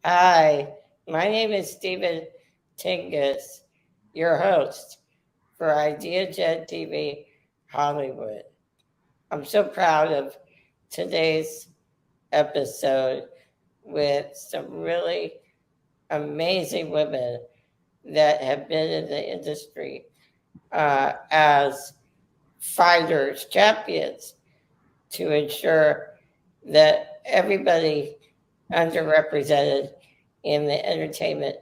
Hi, my name is Steven Tingus, your host for Ideagen Hollywood. I'm so proud of today's episode with some really amazing women that have been in the industry as fighters, champions, to ensure that everybody underrepresented in the entertainment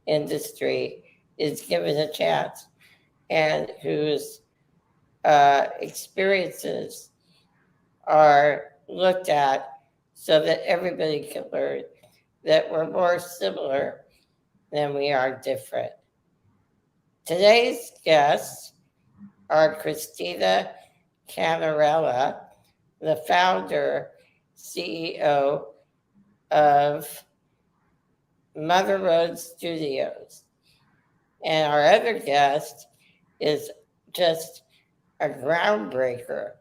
industry is given a chance, and whose experiences are looked at so that everybody can learn that we're more similar than we are different. Today's guests are Christina Cannarella, the founder, CEO of Mother Road Studios. And our other guest is just a groundbreaker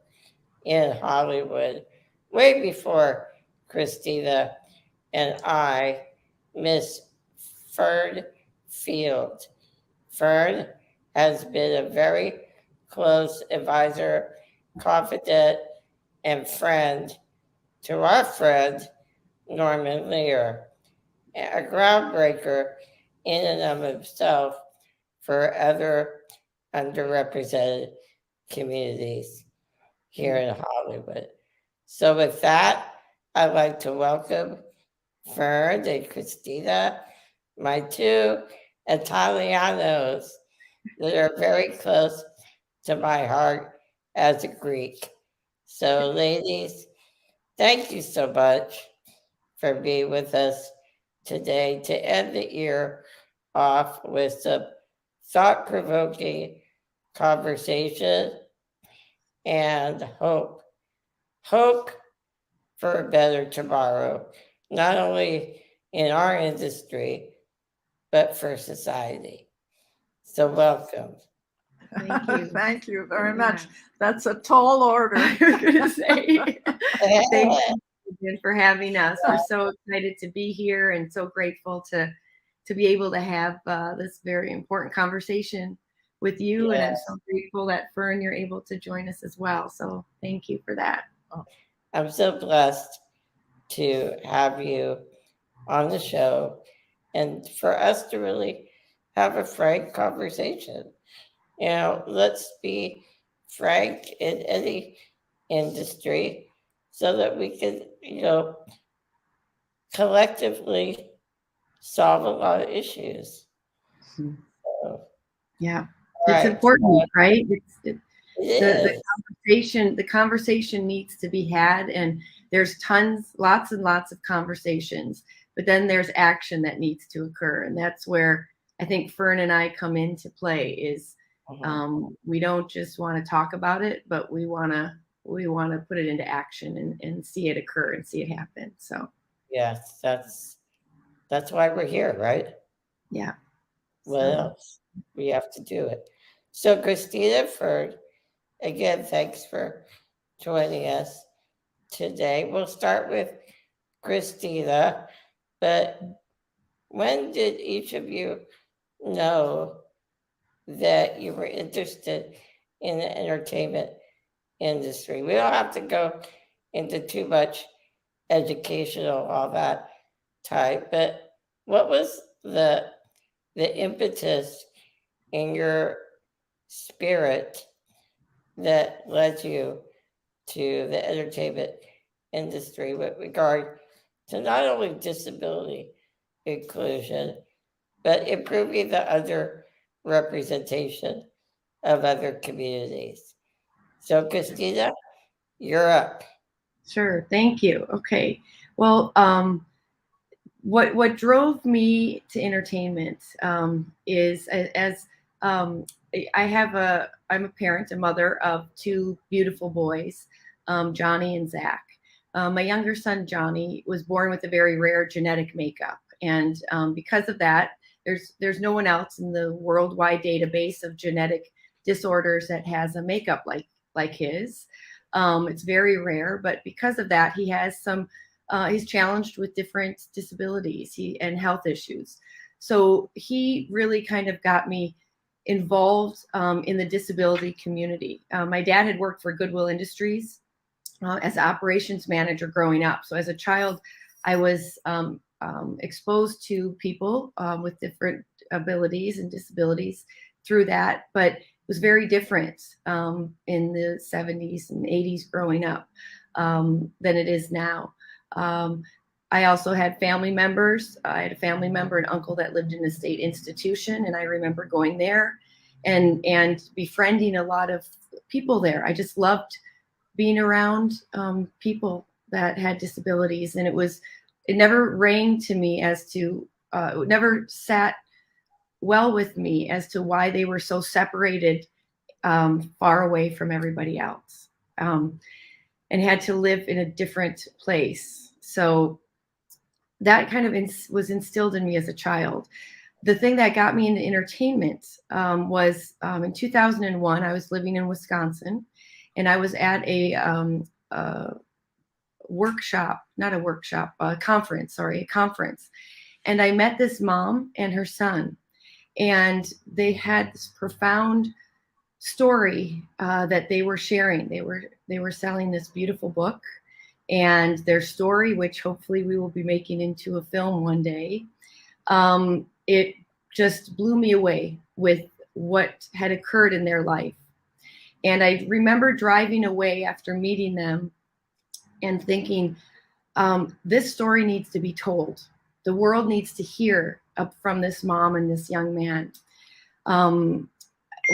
in Hollywood, way before Christina and I, Miss Fern Field. Fern has been a very close advisor, confidant, and friend to our friend, Norman Lear, a groundbreaker in and of himself for other underrepresented communities here in Hollywood. So with that, I'd like to welcome Fern and Christina, my two Italianos that are very close to my heart as a Greek. So ladies, thank you so much for being with us today to end the year off with some thought-provoking conversation and hope. Hope for a better tomorrow, not only in our industry, but for society. So welcome. Thank you. Thank you very much. That's a tall order. I was going to say, thank you again for having us. We're so excited to be here and so grateful to be able to have this very important conversation with you. Yes. And I'm so grateful that Fern, you're able to join us as well. So thank you for that. I'm so blessed to have you on the show and for us to really have a frank conversation. You know, let's be frank in any industry so that we can, collectively solve a lot of issues. So, yeah, it's important, right? The conversation needs to be had, and there's lots and lots of conversations, but then there's action that needs to occur. And that's where I think Fern and I come into play is we don't just want to talk about it, but we want to put it into action and see it occur and see it happen. So yes, that's why we're here, right? Yeah. What else? We have to do it. So Christina, again, thanks for joining us today. We'll start with Christina, but when did each of you know that you were interested in the entertainment industry? We don't have to go into too much educational, all that type, but what was the impetus in your spirit that led you to the entertainment industry with regard to not only disability inclusion, but improving the underrepresentation of other communities? So Christina, you're up. Sure, thank you. Okay, well, what drove me to entertainment is I'm a parent, a mother of two beautiful boys, Johnny and Zach. My younger son, Johnny, was born with a very rare genetic makeup. And because of that, there's no one else in the worldwide database of genetic disorders that has a makeup like his. It's very rare, but because of that, he has some he's challenged with different disabilities and health issues. So he really kind of got me involved in the disability community. My dad had worked for Goodwill Industries as operations manager growing up. So as a child, I was exposed to people with different abilities and disabilities through that, but it was very different in the 70s and 80s growing up than it is now. I also had family members. I had a family member, an uncle that lived in a state institution, and I remember going there and befriending a lot of people there. I just loved being around people that had disabilities, and it never rang to me as to, it never sat well with me as to why they were so separated far away from everybody else and had to live in a different place. So that kind of was instilled in me as a child. The thing that got me into entertainment was in 2001, I was living in Wisconsin, and I was at a conference. And I met this mom and her son, and they had this profound story that they were sharing. They were selling this beautiful book, and their story, which hopefully we will be making into a film one day, it just blew me away with what had occurred in their life. And I remember driving away after meeting them and thinking, this story needs to be told. The world needs to hear from this mom and this young man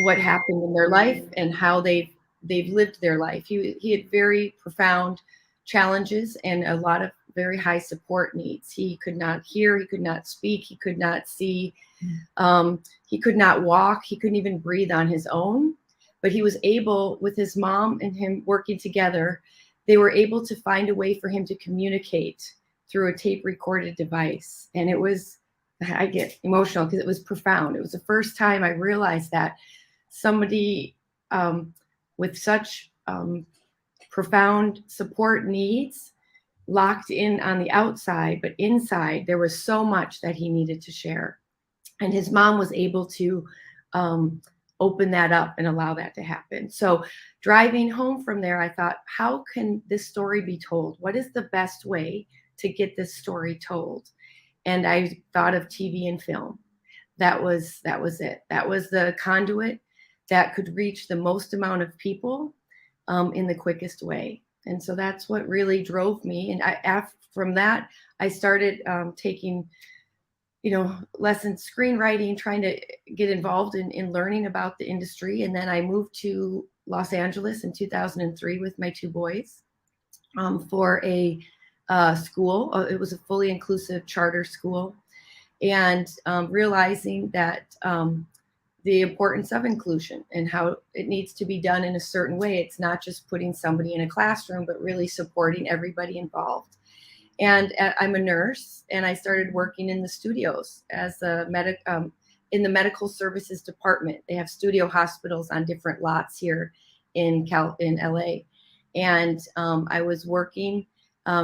what happened in their life and how they've lived their life. He had very profound challenges and a lot of very high support needs. He could not hear, he could not speak, he could not see, he could not walk, he couldn't even breathe on his own. But he was able, with his mom and him working together, they were able to find a way for him to communicate through a tape recorded device. And I get emotional because it was profound. It was the first time I realized that somebody with such profound support needs, locked in on the outside, but inside there was so much that he needed to share. And his mom was able to open that up and allow that to happen. So driving home from there, I thought, how can this story be told? What is the best way to get this story told? And I thought of TV and film. That was it. That was the conduit that could reach the most amount of people in the quickest way. And so that's what really drove me. And from that, I started taking, lessons, screenwriting, trying to get involved in learning about the industry. And then I moved to Los Angeles in 2003 with my two boys for a school. It was a fully inclusive charter school. And realizing that the importance of inclusion and how it needs to be done in a certain way. It's not just putting somebody in a classroom, but really supporting everybody involved. And I'm a nurse, and I started working in the studios as in the medical services department. They have studio hospitals on different lots here in LA. And I was working,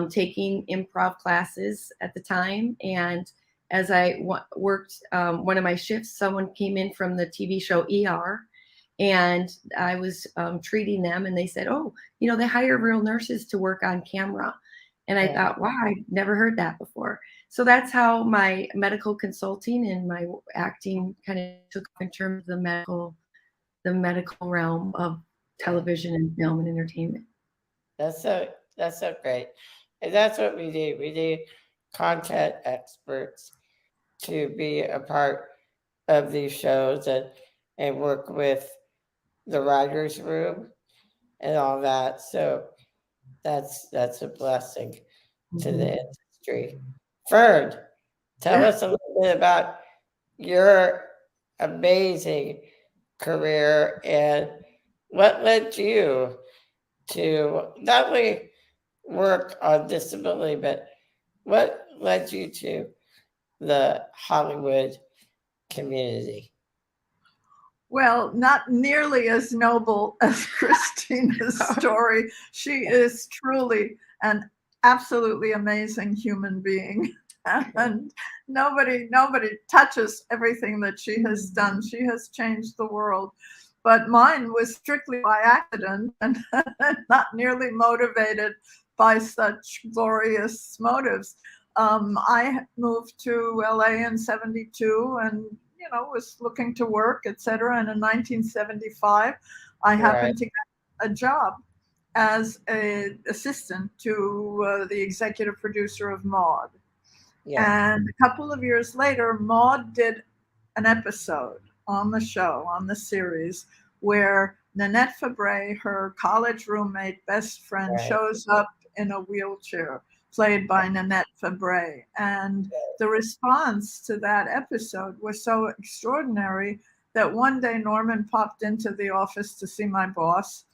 taking improv classes at the time. And as I worked one of my shifts, someone came in from the TV show ER, and I was treating them, and they said, oh, they hire real nurses to work on camera. And I thought, wow, I never heard that before. So that's how my medical consulting and my acting kind of took in terms of the medical realm of television and film and entertainment. That's so great. And that's what we do. We need content experts to be a part of these shows and work with the writers' room and all that. So that's a blessing to the industry. Fern, tell us a little bit about your amazing career and what led you to not only work on disability, but what led you to the Hollywood community? Well, not nearly as noble as Christina's story. She is truly an absolutely amazing human being. And nobody touches everything that she has done. She has changed the world. But mine was strictly by accident and not nearly motivated by such glorious motives. I moved to LA in 72 and, you know, was looking to work, etc. And in 1975, I happened to get a job as an assistant to the executive producer of MAUDE. Yeah. And a couple of years later, MAUDE did an episode on the show, on the series, where Nanette Fabray, her college roommate, best friend, Right. shows up in a wheelchair, played by Nanette Fabray. And the response to that episode was so extraordinary that one day Norman popped into the office to see my boss.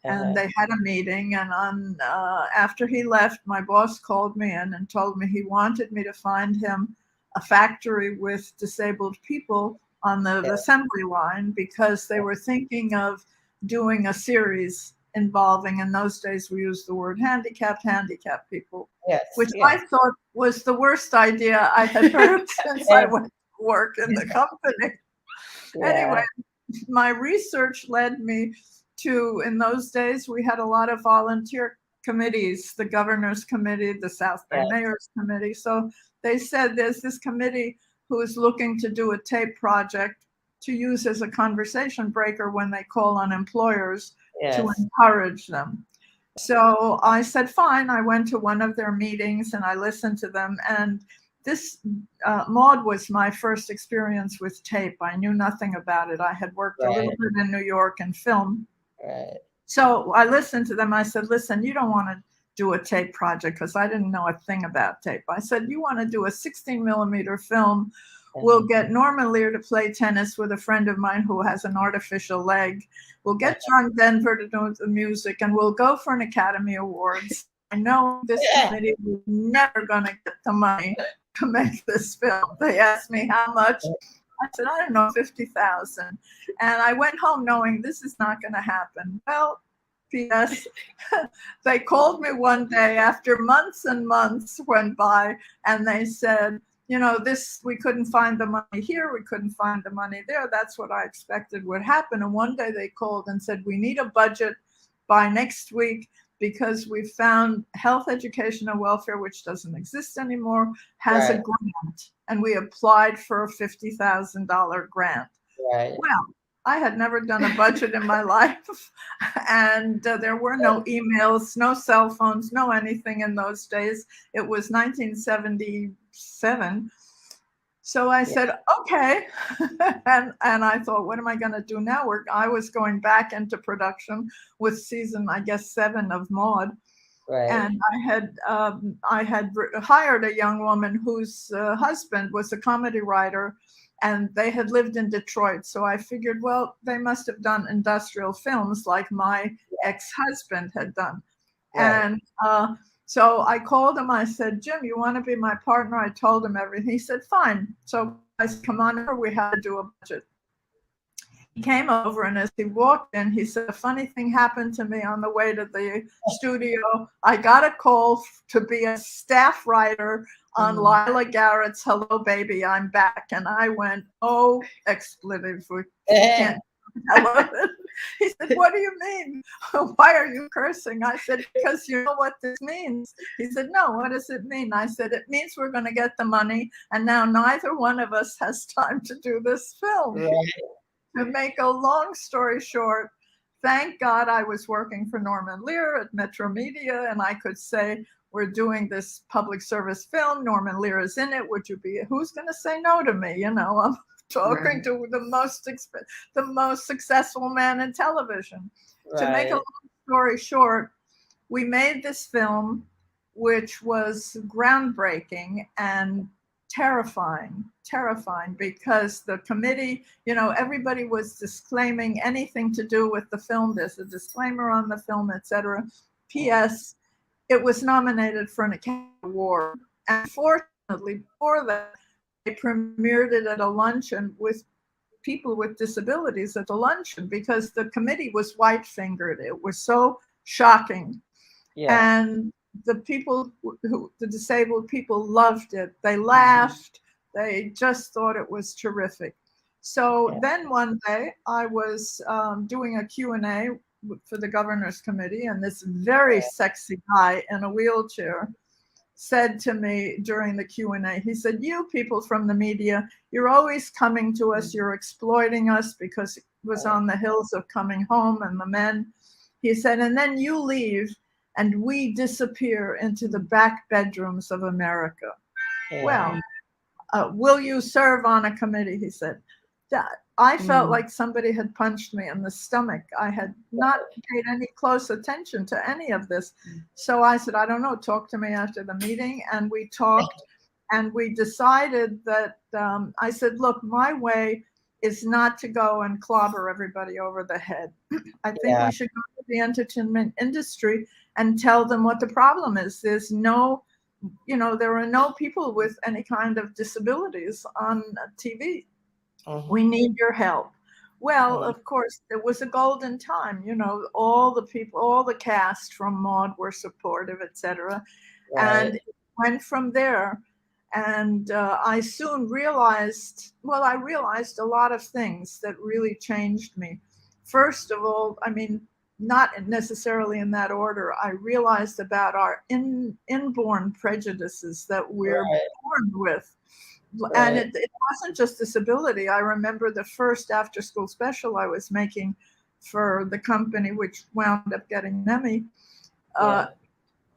And they had a meeting, and after he left, my boss called me in and told me he wanted me to find him a factory with disabled people on the assembly line, because they were thinking of doing a series involving, in those days we used the word handicapped people, which I thought was the worst idea I had heard since I went to work in the company. Anyway, my research led me to, in those days, we had a lot of volunteer committees, the governor's committee, the South Bay mayor's committee. So they said there's this committee who is looking to do a tape project to use as a conversation breaker when they call on employers to encourage them. So I said, fine. I went to one of their meetings and I listened to them. And this MAUDE was my first experience with tape. I knew nothing about it. I had worked a little bit in New York in film. So I listened to them. I said, listen, you don't want to do a tape project, because I didn't know a thing about tape. I said, you want to do a 16 millimeter film. We'll get Norman Lear to play tennis with a friend of mine who has an artificial leg. We'll get John Denver to do the music, and we'll go for an Academy Awards. I know this committee was never going to get the money to make this film. They asked me how much. I said, I don't know, 50,000. And I went home knowing this is not going to happen. Well, P.S. They called me one day after months and months went by, and they said, you know, we couldn't find the money here. We couldn't find the money there. That's what I expected would happen. And one day they called and said, we need a budget by next week, because we found health, education, and welfare, which doesn't exist anymore, has a grant. And we applied for a $50,000 grant. Well, I had never done a budget in my life. And there were no emails, no cell phones, no anything in those days. It was 1977. So I said, okay. and I thought, what am I going to do now? I was going back into production with season, I guess, 7 of MAUDE. And I had hired a young woman whose husband was a comedy writer, and they had lived in Detroit. So I figured, well, they must have done industrial films like my ex-husband had done. And so I called him. I said, Jim, you want to be my partner? I told him everything. He said, fine. So I said, come on over. We had to do a budget. He came over, and as he walked in, he said, a funny thing happened to me on the way to the studio. I got a call to be a staff writer on Lila Garrett's Hello, Baby, I'm Back. And I went, oh, expletive. We can't tell it. He said, what do you mean? Why are you cursing? I said, because you know what this means. He said, no, what does it mean? I said, it means we're going to get the money, and now neither one of us has time to do this film. To make a long story short, thank God I was working for Norman Lear at Metro Media, and I could say, we're doing this public service film. Norman Lear is in it. Who's going to say no to me? You know, I'm talking to the most successful man in television. To make a long story short, we made this film, which was groundbreaking and terrifying, because the committee, you know, everybody was disclaiming anything to do with the film. There's a disclaimer on the film, etc. P.S. It was nominated for an Academy Award. And fortunately, before that, they premiered it at a luncheon with people with disabilities at the luncheon, because the committee was white-fingered. It was so shocking. And the people the disabled people loved it. They laughed. They just thought it was terrific. So then one day I was doing a Q&A for the governor's committee, and this very sexy guy in a wheelchair said to me during the Q&A, he said, "You people from the media, you're always coming to us, you're exploiting us," because it was on the hills of Coming Home and the men. He said, "and then you leave and we disappear into the back bedrooms of America." Well, will you serve on a committee? He said. I felt like somebody had punched me in the stomach. I had not paid any close attention to any of this. So I said, "I don't know, talk to me after the meeting." And we talked, and we decided that, I said, "Look, my way is not to go and clobber everybody over the head. I think we should go to the entertainment industry and tell them what the problem is. There's no, there are no people with any kind of disabilities on TV. We need your help." Well, of course, it was a golden time. All the people, all the cast from MAUDE were supportive, etc. And it went from there. And I soon realized, I realized a lot of things that really changed me. First of all, I mean, not necessarily in that order, I realized about our inborn prejudices that we're born with. And it wasn't just disability. I remember the first after-school special I was making for the company, which wound up getting an Emmy.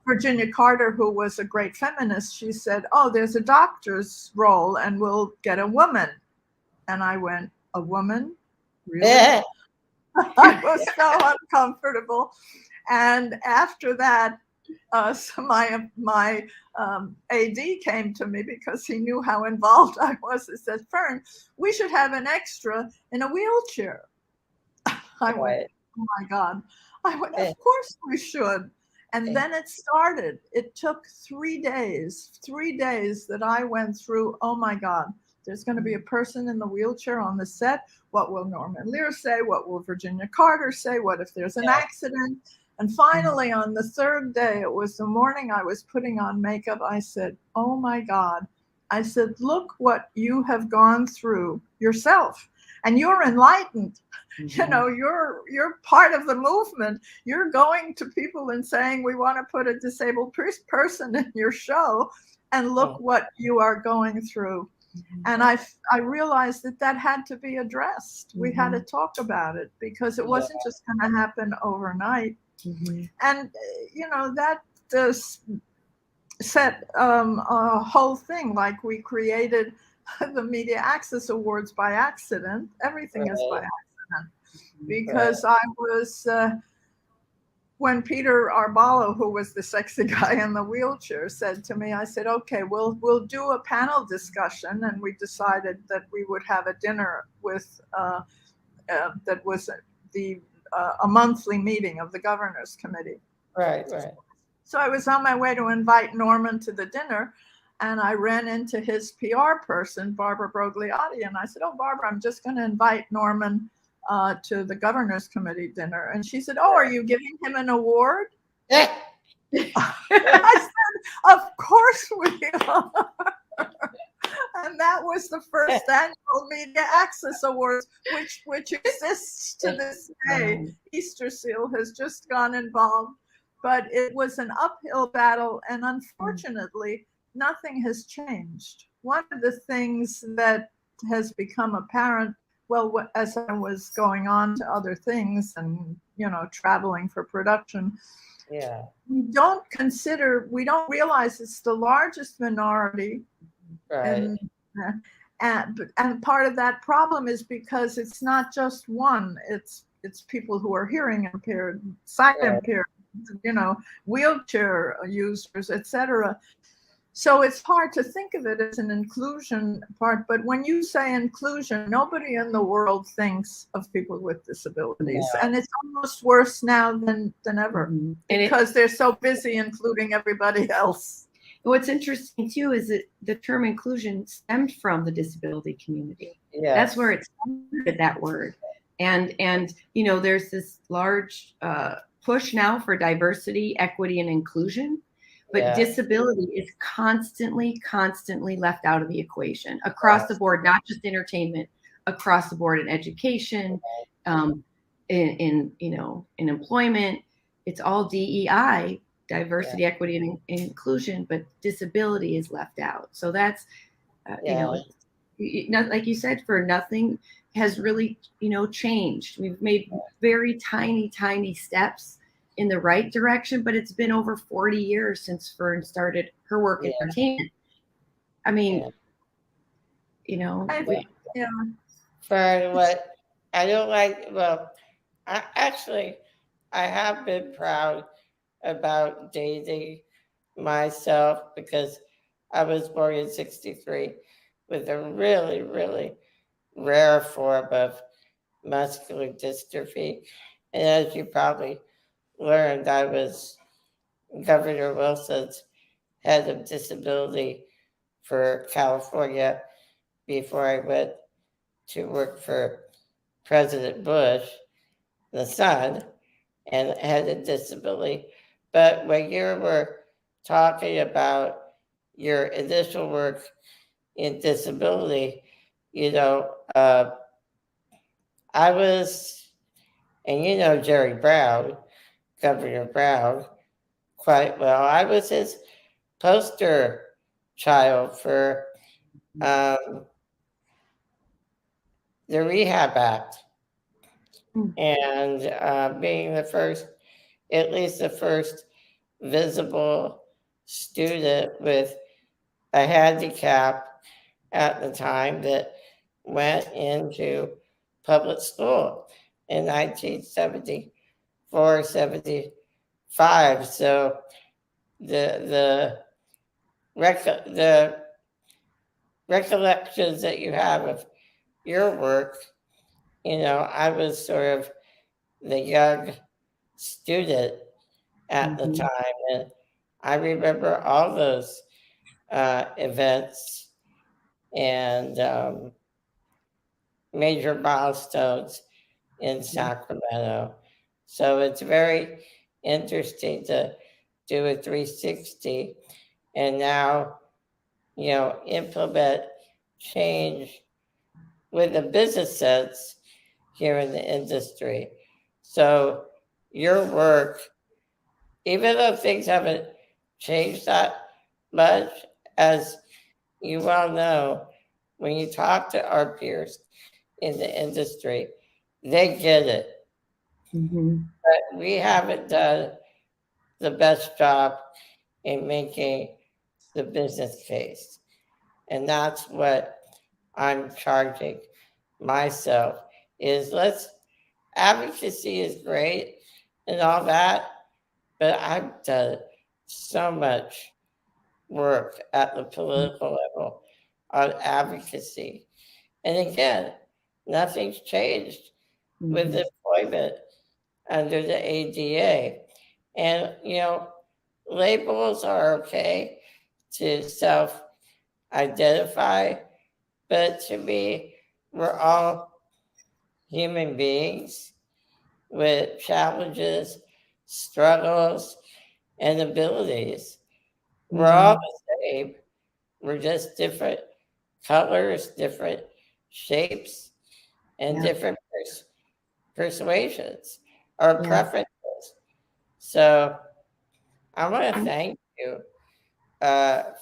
Virginia Carter, who was a great feminist, she said, "Oh, there's a doctor's role and we'll get a woman." And I went, "A woman? Really?" I was so uncomfortable. And after that, so my AD came to me because he knew how involved I was. He said, "Fern, we should have an extra in a wheelchair." I went, "Oh my God." I went, "Of course we should." And then it started. It took 3 days that I went through, oh my God, there's going to be a person in the wheelchair on the set. What will Norman Lear say? What will Virginia Carter say? What if there's an accident? And finally, on the third day, it was the morning I was putting on makeup, I said, "Oh my God." I said, "Look what you have gone through yourself. And you're enlightened. You're part of the movement. You're going to people and saying, we want to put a disabled person in your show. And look what you are going through." And I realized that had to be addressed. We had to talk about it because it wasn't just going to happen overnight. And, that set a whole thing, like we created the Media Access Awards by accident. Everything is by accident. Because I was, when Peter Arballo, who was the sexy guy in the wheelchair, said to me, I said, "Okay, we'll do a panel discussion." And we decided that we would have a dinner with, that was a monthly meeting of the governor's committee. Right. So I was on my way to invite Norman to the dinner, and I ran into his PR person, Barbara Brogliotti, and I said, "Oh, Barbara, I'm just going to invite Norman to the governor's committee dinner." And she said, "Oh, are you giving him an award?" I said, "Of course we are." And that was the first annual Media Access Awards, which exists to this day. Easter Seal has just gone involved, but it was an uphill battle, and unfortunately, nothing has changed. One of the things that has become apparent, as I was going on to other things and, traveling for production, we don't realize it's the largest minority. Right. And part of that problem is because it's not just one, it's people who are hearing impaired, sight impaired, wheelchair users, etc. So it's hard to think of it as an inclusion part, but when you say inclusion, nobody in the world thinks of people with disabilities. And it's almost worse now than ever because they're so busy including everybody else. What's interesting too is that the term inclusion stemmed from the disability community. That's where it started, that word. And there's this large push now for diversity, equity, and inclusion. but Yeah. disability is constantly left out of the equation across the board, not just entertainment, across the board in education, in employment. It's all DEI, diversity, equity, and inclusion, but disability is left out. So that's, like you said, for nothing has really, changed. We've made very tiny steps in the right direction, but it's been over 40 years since Fern started her work in entertainment. I mean, Fern, what I don't like, well, I have been proud about dating myself because I was born in 63 with a really, really rare form of muscular dystrophy. And as you probably learned, I was Governor Wilson's head of disability for California before I went to work for President Bush, the son, and had a disability. But when you were talking about your initial work in disability, I was, and Jerry Brown, Governor Brown, quite well. I was his poster child for the Rehab Act. And being the first, at least the first visible student with a handicap at the time that went into public school in 1974, 75. So the recollections that you have of your work, I was sort of the young student at the time, and I remember all those events and major milestones in Sacramento. So it's very interesting to do a 360 and now, implement change with a business sense here in the industry. So your work, even though things haven't changed that much, as you well know, when you talk to our peers in the industry, they get it. But we haven't done the best job in making the business case. And that's what I'm charging myself is advocacy is great and all that, but I've done so much work at the political level on advocacy. And again, nothing's changed with employment under the ADA. And, labels are okay to self-identify, but to me, we're all human beings with challenges, struggles, and abilities. We're all the same. We're just different colors, different shapes, and different persuasions or preferences. So I want to thank you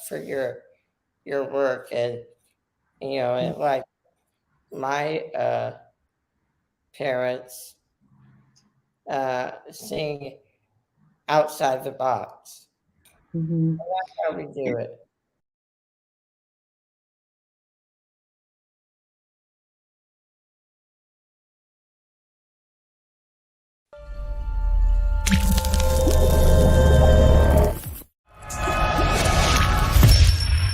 for your work and and like my parents seeing outside the box. And that's how we do it.